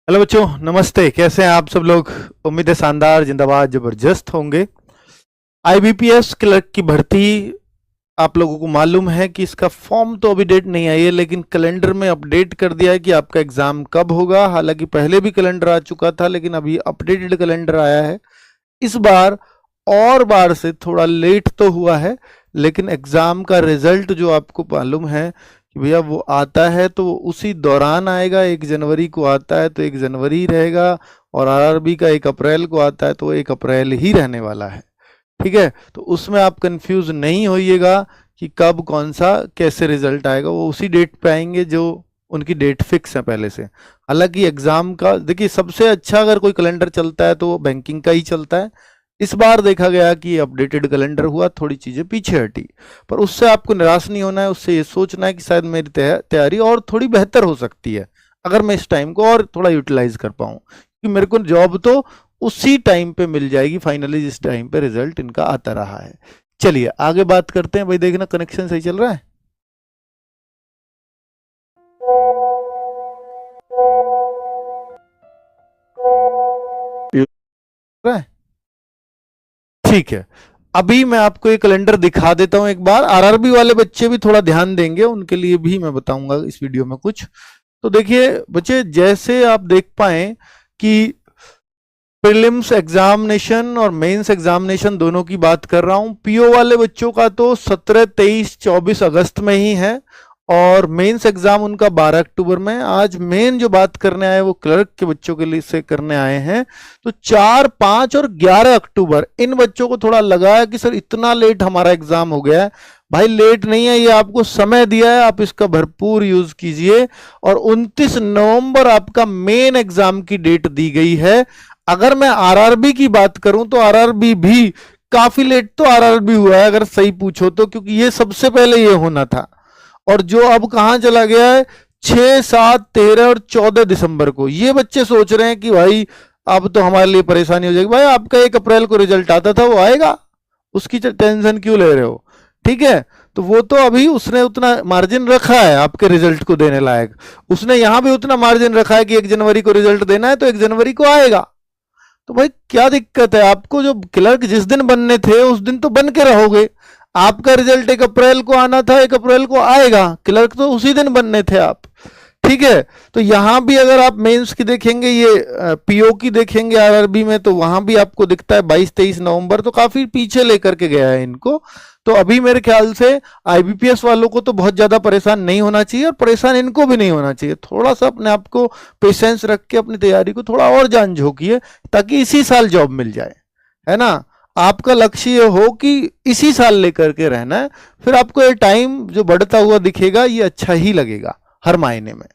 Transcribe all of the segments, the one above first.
Hello बच्चों, नमस्ते। कैसे हैं आप सब लोग? उम्मीद है शानदार, जिंदाबाद, जबरदस्त होंगे। आईबीपीएस क्लर्क की भर्ती, आप लोगों को मालूम है कि इसका फॉर्म तो अभी डेट नहीं आई है, लेकिन कैलेंडर में अपडेट कर दिया है कि आपका एग्जाम कब होगा। हालांकि पहले भी कैलेंडर आ चुका था, लेकिन अभी अपडेटेड कैलेंडर आया है इस बार। और बार से थोड़ा लेट तो हुआ है, लेकिन एग्जाम का रिजल्ट जो आपको मालूम है कि भैया वो आता है तो वो उसी दौरान आएगा। 1 जनवरी को आता है तो 1 जनवरी ही रहेगा, और आरआरबी का 1 अप्रैल को आता है तो वो 1 अप्रैल ही रहने वाला है। ठीक है, तो उसमें आप कंफ्यूज नहीं होइएगा कि कब कौन सा कैसे रिजल्ट आएगा। वो उसी डेट पे आएंगे जो उनकी डेट फिक्स है पहले से। हालांकि एग्जाम का देखिए, सबसे अच्छा अगर कोई कैलेंडर चलता है तो वो बैंकिंग का ही चलता है। इस बार देखा गया कि अपडेटेड कैलेंडर हुआ, थोड़ी चीजें पीछे हटी, पर उससे आपको निराश नहीं होना है। उससे ये सोचना है कि शायद मेरी तैयारी और थोड़ी बेहतर हो सकती है अगर मैं इस टाइम को और थोड़ा यूटिलाइज कर पाऊँ, क्योंकि मेरे को जॉब तो उसी टाइम पे मिल जाएगी फाइनली, जिस टाइम पे रिजल्ट इनका आता रहा है। चलिए आगे बात करते हैं। भाई देखना, कनेक्शन सही चल रहा है? रहा है? ठीक है। अभी मैं आपको ये कैलेंडर दिखा देता हूं एक बार। आरआरबी वाले बच्चे भी थोड़ा ध्यान देंगे, उनके लिए भी मैं बताऊंगा इस वीडियो में कुछ। तो देखिए बच्चे, जैसे आप देख पाए कि प्रीलिम्स एग्जामिनेशन और मेंस एग्जामिनेशन दोनों की बात कर रहा हूं। पीओ वाले बच्चों का तो 17, 23, 24 अगस्त में ही है, और मेंस एग्जाम उनका 12 अक्टूबर में। आज मेन जो बात करने आए वो क्लर्क के बच्चों के लिए से करने आए हैं। तो 4, 5 और 11 अक्टूबर इन बच्चों को थोड़ा लगा है कि सर इतना लेट हमारा एग्जाम हो गया है। भाई लेट नहीं है, ये आपको समय दिया है, आप इसका भरपूर यूज कीजिए। और 29 नवंबर आपका मेन एग्जाम की डेट दी गई है। अगर मैं आरआरबी की बात करूं तो आरआरबी भी काफी लेट तो आरआरबी हुआ है, अगर सही पूछो तो, क्योंकि ये सबसे पहले ये होना था। और जो अब कहां चला गया है, 6, 7, 13 और 14 दिसंबर को। ये बच्चे सोच रहे हैं कि भाई अब तो हमारे लिए परेशानी हो जाएगी। भाई आपका 1 अप्रैल को रिजल्ट आता था, वो आएगा, उसकी टेंशन क्यों ले रहे हो? ठीक है, तो वो तो अभी उसने उतना मार्जिन रखा है आपके रिजल्ट को देने लायक। उसने यहां भी उतना मार्जिन रखा है कि 1 जनवरी को रिजल्ट देना है तो 1 जनवरी को आएगा। तो भाई क्या दिक्कत है आपको? जो क्लर्क जिस दिन बनने थे उस दिन तो बन के रहोगे। आपका रिजल्ट 1 अप्रैल को आना था, 1 अप्रैल को आएगा। क्लर्क तो उसी दिन बनने थे आप। ठीक है, तो यहां भी अगर आप मेंस की देखेंगे, ये पीओ की देखेंगे आरआरबी में, तो वहां भी आपको दिखता है 22, 23 नवंबर, तो काफी पीछे लेकर के गया है इनको। तो अभी मेरे ख्याल से आईबीपीएस वालों को तो बहुत ज्यादा परेशान नहीं होना चाहिए, और परेशान इनको भी नहीं होना चाहिए। थोड़ा सा अपने आप को पेशेंस रख के अपनी तैयारी को थोड़ा और जान झोंकिए, ताकि इसी साल जॉब मिल जाए, है ना। आपका लक्ष्य ये हो कि इसी साल लेकर के रहना है, फिर आपको ये टाइम जो बढ़ता हुआ दिखेगा ये अच्छा ही लगेगा हर मायने में।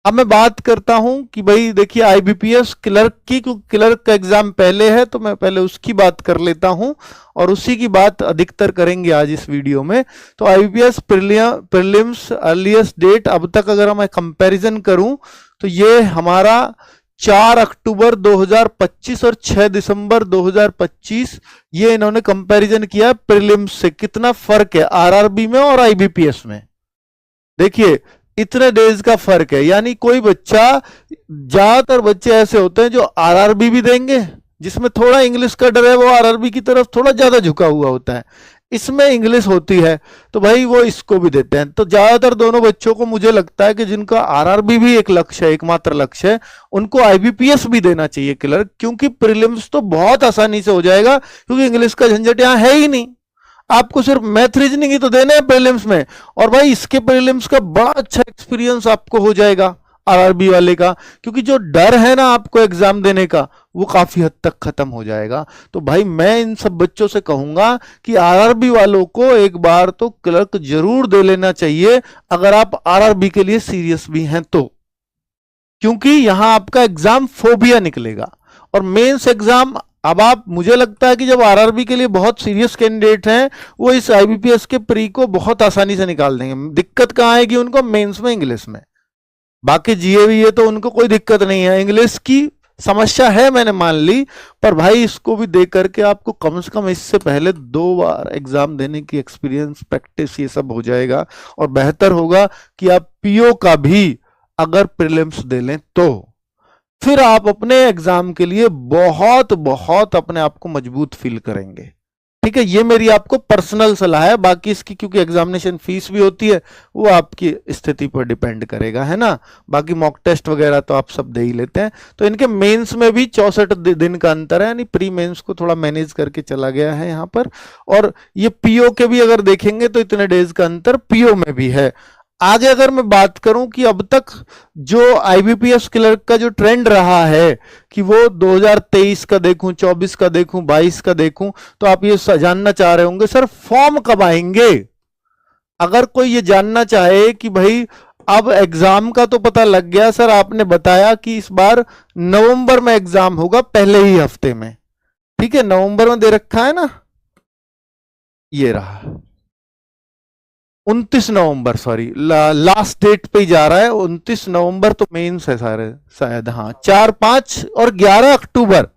अब मैं बात करता हूं कि भाई देखिए, आईबीपीएस क्लर्क की, क्योंकि क्लर्क का एग्जाम पहले है तो मैं पहले उसकी बात कर लेता हूं, और उसी की बात अधिकतर करेंगे आज इस वीडियो में। तो आईबीपीएस प्रीलिम्स अर्लीस्ट डेट अब तक अगर मैं कंपैरिजन करूं तो ये हमारा 4 अक्टूबर 2025 और 6 दिसंबर 2025, ये इन्होंने कंपैरिजन किया प्रीलिम्स से। कितना फर्क है आरआरबी में और आईबीपीएस में, देखिए इतने डेज का फर्क है। यानी कोई बच्चा, ज्यादातर बच्चे ऐसे होते हैं जो आरआरबी भी देंगे, जिसमें थोड़ा इंग्लिश का डर है, वो आरआरबी की तरफ थोड़ा ज्यादा झुका हुआ होता है। इसमें इंग्लिश होती है तो भाई वो इसको भी देते हैं। तो ज्यादातर दोनों बच्चों को मुझे लगता है कि जिनका आरआरबी भी एक लक्ष्य है, एकमात्र लक्ष्य है, उनको आईबीपीएस भी देना चाहिए क्लर्क, क्योंकि प्रीलिम्स तो बहुत आसानी से हो जाएगा, क्योंकि इंग्लिश का झंझट यहां है ही नहीं। आपको सिर्फ मैथ रीजनिंग ही तो देने हैं प्रीलिम्स में, और भाई इसके प्रीलिम्स का बड़ा अच्छा एक्सपीरियंस आपको हो जाएगा आरआरबी वाले का, क्योंकि जो डर है ना आपको एग्जाम देने का, वो काफी हद तक खत्म हो जाएगा। तो भाई मैं इन सब बच्चों से कहूंगा कि आरआरबी वालों को एक बार तो क्लर्क जरूर दे लेना चाहिए, अगर आप आरआरबी के लिए सीरियस भी हैं तो, क्योंकि यहां आपका एग्जाम फोबिया निकलेगा। और मेंस एग्जाम, अब आप, मुझे लगता है कि जब आरआरबी के लिए बहुत सीरियस कैंडिडेट हैं, वो इस आईबीपीएस के प्री को बहुत आसानी से निकाल देंगे। दिक्कत कहां आएगी उनको? मेंस में, इंग्लिश में। बाकी जीए भी, ये तो उनको कोई दिक्कत नहीं है। इंग्लिश की समस्या है मैंने मान ली, पर भाई इसको भी देख करके आपको कम से कम इससे पहले 2 बार एग्जाम देने की एक्सपीरियंस, प्रैक्टिस, ये सब हो जाएगा। और बेहतर होगा कि आप पीओ का भी अगर प्रीलिम्स दे लें तो फिर आप अपने एग्जाम के लिए बहुत बहुत अपने आप को मजबूत फील करेंगे। ठीक है, ये मेरी आपको पर्सनल सलाह है। बाकी इसकी क्योंकि एग्जामिनेशन फीस भी होती है, वो आपकी स्थिति पर डिपेंड करेगा, है ना। बाकी मॉक टेस्ट वगैरह तो आप सब दे ही लेते हैं। तो इनके मेंस में भी 64 दिन का अंतर है, यानी प्री मेंस को थोड़ा मैनेज करके चला गया है यहाँ पर। और ये पीओ के भी अगर देखेंगे तो इतने डेज का अंतर पीओ में भी है। आगे अगर मैं बात करूं कि अब तक जो आईबीपीएस क्लर्क का जो ट्रेंड रहा है कि वो 2023 का देखूं, 24 का देखूं, 22 का देखूं, तो आप ये जानना चाह रहे होंगे सर फॉर्म कब आएंगे। अगर कोई ये जानना चाहे कि भाई अब एग्जाम का तो पता लग गया सर, आपने बताया कि इस बार नवंबर में एग्जाम होगा पहले ही हफ्ते में, ठीक है, नवंबर में दे रखा है ना, ये रहा 29 नवंबर, सॉरी लास्ट डेट पे ही जा रहा है 29 नवंबर, तो मेंस है सारे शायद, हाँ 4, 5 और 11 अक्टूबर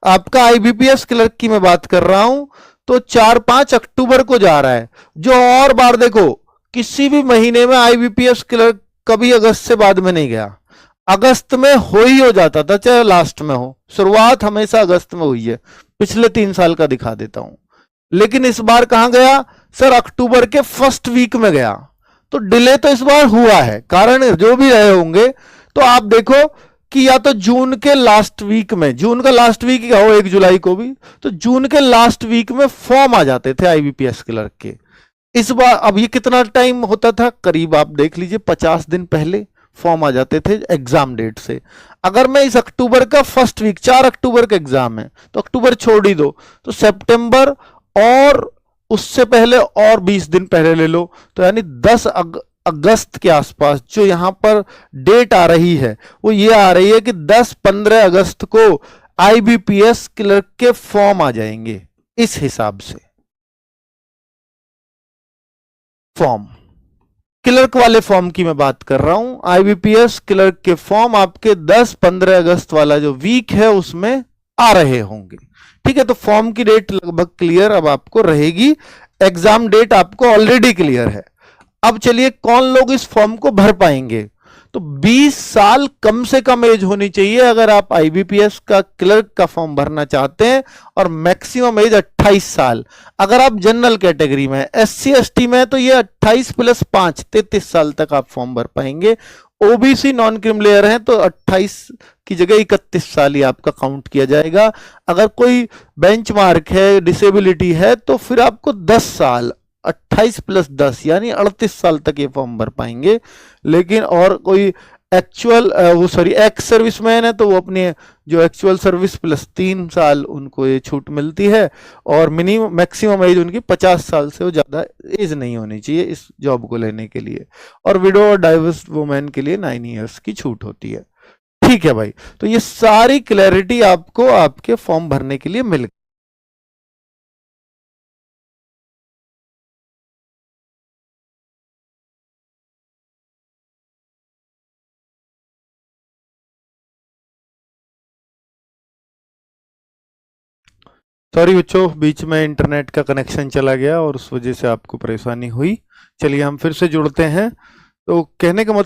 आपका आईबीपीएस क्लर्क की मैं बात कर रहा हूं, तो 4, 5 अक्टूबर को जा रहा है। जो और बार देखो किसी भी महीने में आईबीपीएस क्लर्क कभी अगस्त से बाद में नहीं गया, अगस्त में हो जाता था, चाहे लास्ट में हो, शुरुआत हमेशा अगस्त में हुई है, पिछले 3 साल का दिखा देता हूं। लेकिन इस बार कहां गया सर, अक्टूबर के फर्स्ट वीक में गया, तो डिले तो इस बार हुआ है, कारण जो भी रहे होंगे। तो आप देखो कि या तो जून के लास्ट वीक में, जून का लास्ट वीक क्या हो 1 जुलाई को भी, तो जून के लास्ट वीक में फॉर्म आ जाते थे आईबीपीएस क्लर्क के। इस बार अब ये कितना टाइम होता था, करीब आप देख लीजिए 50 दिन पहले फॉर्म आ जाते थे एग्जाम डेट से। अगर मैं इस अक्टूबर का फर्स्ट वीक, 4 अक्टूबर का एग्जाम है, तो अक्टूबर छोड़ ही दो, तो सितंबर और उससे पहले और 20 दिन पहले ले लो, तो यानी 10 अगस्त के आसपास जो यहां पर डेट आ रही है वो ये आ रही है कि 10-15 अगस्त को आईबीपीएस क्लर्क के फॉर्म आ जाएंगे। इस हिसाब से फॉर्म, क्लर्क वाले फॉर्म की मैं बात कर रहा हूं, आईबीपीएस क्लर्क के फॉर्म आपके 10-15 अगस्त वाला जो वीक है उसमें आ रहे होंगे। ठीक है, तो फॉर्म की डेट लगभग क्लियर अब आपको रहेगी, एग्जाम डेट आपको ऑलरेडी क्लियर है। अब चलिए कौन लोग इस फॉर्म को भर पाएंगे, तो 20 साल कम से कम एज होनी चाहिए अगर आप आईबीपीएस का क्लर्क का फॉर्म भरना चाहते हैं, और मैक्सिमम एज 28 साल अगर आप जनरल कैटेगरी में, एससी एसटी में तो ये 28 + 5 33 साल तक आप फॉर्म भर पाएंगे। ओबीसी नॉन क्रिमिलेयर हैं तो 28 की जगह 31 साल ही आपका काउंट किया जाएगा। अगर कोई बेंचमार्क है, डिसेबिलिटी है, तो फिर आपको 10 साल, 28 + 10 यानी 38 साल तक ये फॉर्म भर पाएंगे। लेकिन और कोई एक्चुअल एक्स सर्विसमैन है तो वो अपनी जो एक्चुअल सर्विस +3 साल उनको ये छूट मिलती है, और मिनिमम मैक्सिमम एज उनकी 50 साल से वो ज़्यादा एज नहीं होनी चाहिए इस जॉब को लेने के लिए, और विडो और डाइवर्स वुमेन के लिए 9 ईयर्स की छूट होती है। ठीक है भाई, तो ये सारी क्लैरिटी आपको आपके फॉर्म भरने के लिए मिल गई। सॉरी बच्चों, बीच में इंटरनेट का कनेक्शन चला गया और उस वजह से आपको परेशानी हुई। चलिए हम फिर से जुड़ते हैं। तो कहने का मतलब